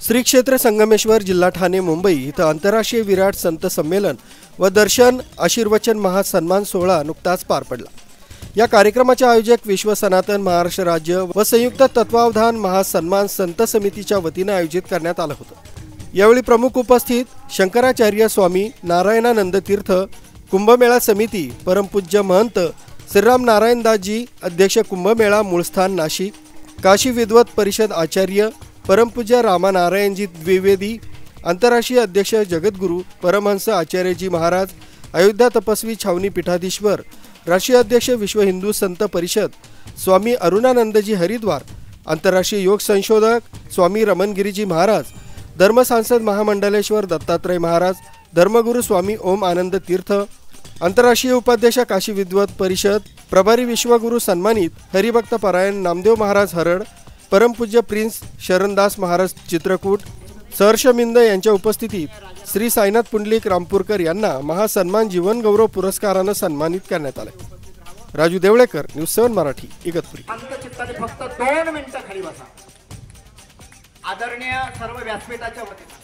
श्री क्षेत्र संगमेश्वर जिल्हा ठाणे मुंबई इथं आंतरराष्ट्रीय विराट संत संमेलन व दर्शन आशीर्वचन महासन्मान सोहळा नुकताच पार पडला। या कार्यक्रमाचे आयोजक विश्व सनातन महाराष्ट्र राज्य व संयुक्त तत्वावधान महासन्मान संत समितीच्या वतीने आयोजित करण्यात आलं होतं। यावेळी प्रमुख उपस्थित शंकराचार्य स्वामी नारायणानंद तीर्थ कुंभमेळा समिती परमपूज्य महंत श्रीराम नारायणदासजी अध्यक्ष कुंभमेळा मूळस्थान नाशिक, काशी विद्वत परिषद आचार्य परमपूज्य रामानारायणजी द्विवेदी, आंतरराष्ट्रीय अध्यक्ष जगद्गुरु परमहंस आचार्यजी महाराज, अयोध्या तपस्वी छावनी पीठाधीश्वर, राष्ट्रीय अध्यक्ष विश्व हिंदू संत परिषद स्वामी अरुणानंदजी हरिद्वार, आंतरराष्ट्रीय योग संशोधक स्वामी रमनगिरीजी महाराज, धर्म सांसद महामंडलेश्वर दत्तात्रय महाराज, धर्मगुरु स्वामी ओम आनंद तीर्थ, आंतरराष्ट्रीय उपाध्यक्ष काशी विद्वत परिषद प्रभारी विश्वगुरु सन्मानित हरिभक्त परायण नामदेव महाराज हरड, परमपूज्य प्रिन्स शरणदास महाराज चित्रकूट, सहर्षमिंद यांच्या उपस्थितीत श्री साईनाथ पुंडलिक रामपूरकर यांना महासन्मान जीवन गौरव पुरस्काराने सन्मानित करण्यात आले। राजू देवळेकर, न्यूज 7 मराठी, इगतपुरी। फक्त 2 मिनिटं खाली बसा। आदरणीय सर्व व्यासपीठाच्या वतीने